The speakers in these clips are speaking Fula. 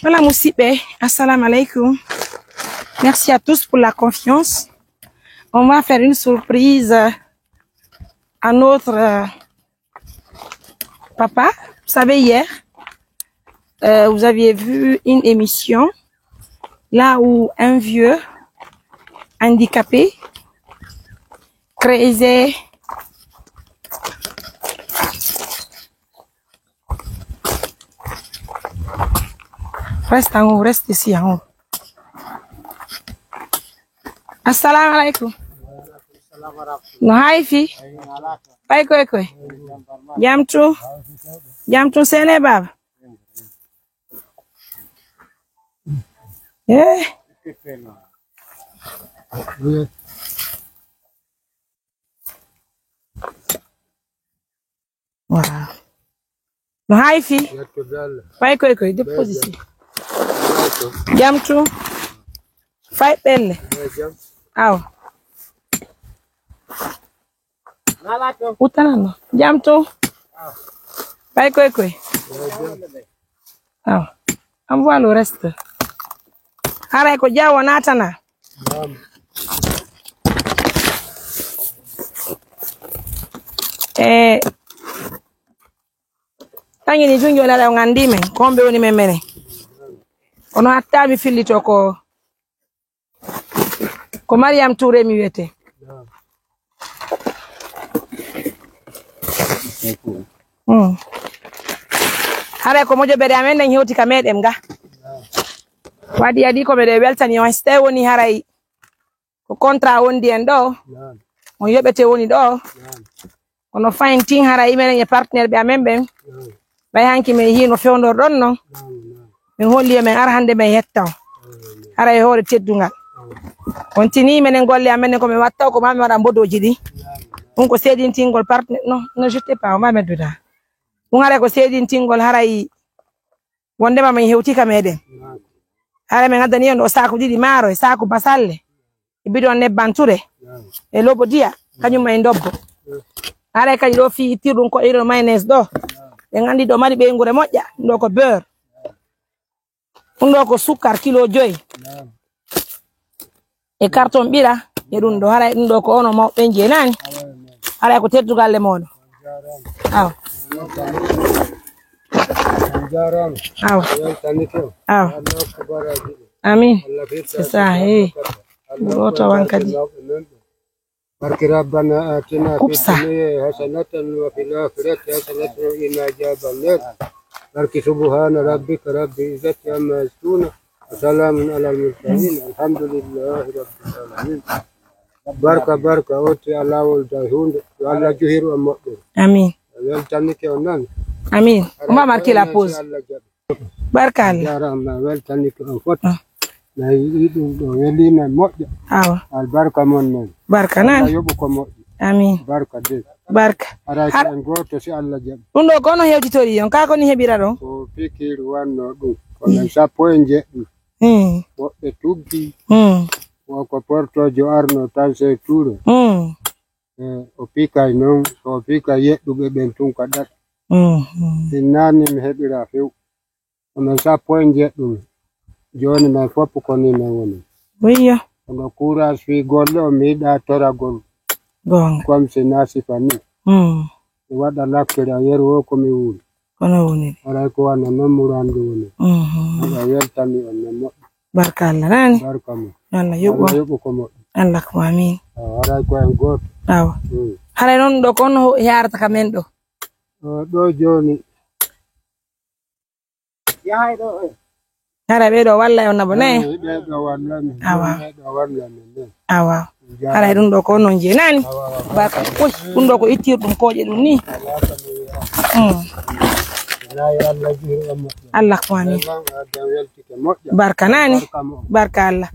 Voilà Moussibé, assalamu alaikum. Merci à tous pour la confiance. On va faire une surprise à notre papa. Vous savez, hier, vous aviez vu une émission là où un vieux handicapé créait reste en haut, reste ici en haut. Assalamu alaikum. No haifi. Pai koi. Jamtu sene baba. Voilà. No haifi. Pai koi, dépose ici. Jamtu. Fai belle. Aw. Utanano. Jamtu. Pai koi. Aw. Envoie le reste. Hara ko jawo natana. Tangi ni junjo la ngandime kombe oni memene. Ono hatta mi fillito ko Mariam Touré mi wete. Hare ko mojo bere amen en hewti ka medem ga. Wadi adi ko bere weltani on stay woni haray. Ko contrat wondi en do. On yobete woni do. Ono fine ting haray men e partenaire be amen ben. Bay hanki men hino fewndor don no. Min holli men ar hande men yettaw. Haray hoore teddungal. Continue menen golle amen ko me watta ko mami wada bodoji di. On ko sedin tingol partenaire non je sais pas on va mettre dedans. On hare ko sedin tingol haray wonde ma men hewti ka meden. Hare men adani on o saku didi maro e saku basalle. E bidon nebban ture. E lobo dia kanyum may ndobbo. Hare kay do fi tirun ko iro mayonnaise do. E ngandi do mari be ngure moƴƴa ndo ko beurre. Ndo ko sukar kilo 5. E carton bira e dun do hara ndo ko ono mawbe jenani. Hara ko teddugal le modo. Aw. Aw. Aw. Amin. C'est ça, Woto wankadi. بارك ربنا آتنا في الدنيا حسنة وفي الآخرة حسنة وقنا عذاب النار بارك سبحان ربك رب العزة عما يصفون وسلام على المرسلين الحمد لله رب العالمين بارك أوتي الله والجاهون وعلى جهير ومؤمن Amin. weltanike onan Amin. On va marquer la pause. Barkal. jarama weltanike on foto na yiɗum ɗo welina moƴƴa Awa. albarka mon men Barka nan. yoɓu ko moƴƴi Amin. barka de Barka. araki en goto si Allah jaɓi Ɗum ɗo ko ono hewtitori on ka ko ni heɓira ɗo. ko pikiru wanno ɗum kono 17 woɓɓe tuggi woko portojo arno tan sey tuuro o pikay noon so pika yeɗɗuɓe ɓen tun ka ɗat sinnani mi heɓira few kono 17 joni mai fof koni men woni Wiyo. kono courage fi golle o mi yiɗa toragol Gonga. comme si nasifa ni mi waɗa lakkere a yeru o komi wuuri Kono woni. aray ko wana noon murandu woni aɗa weltani on no moƴƴi Barka Allah nani. barka mo Allah yoɓo. ko moƴƴi Allah ko amin. aray ko en goto Awa. Hare non ɗo ko ono yarata ka men ɗo. ɗo joni Hare ɓeɗo walla on nabo ne. ɓeɗo wallami Awa. ɓeɗo wallami nden Awa. Hare ɗum ɗo ko onon jenani. Barka. Ɗum ɗo ko ittirɗum koƴe ɗum ni. Allah ko amin. Barka nani. Barka Allah.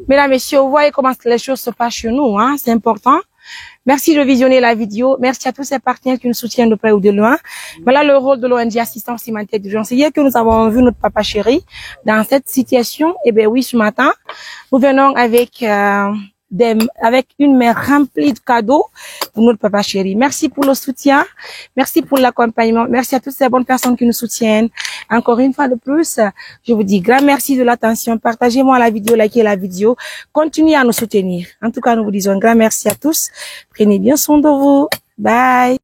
Mesdames, messieurs, vous voyez comment les choses se passent chez nous, hein? C'est important. Merci de visionner la vidéo. Merci à tous ces partenaires qui nous soutiennent de près ou de loin. Voilà le rôle de l'ONG Assistance Humanitaire d'Urgence. Hier que nous avons vu notre papa chéri dans cette situation, eh bien oui, ce matin, nous venons avec avec une main remplie de cadeaux pour notre papa chéri. Merci pour le soutien. Merci pour l'accompagnement. Merci à toutes ces bonnes personnes qui nous soutiennent. Encore une fois de plus, je vous dis grand merci de l'attention. Partagez-moi la vidéo, likez la vidéo. Continuez à nous soutenir. En tout cas, nous vous disons un grand merci à tous. Prenez bien soin de vous. Bye.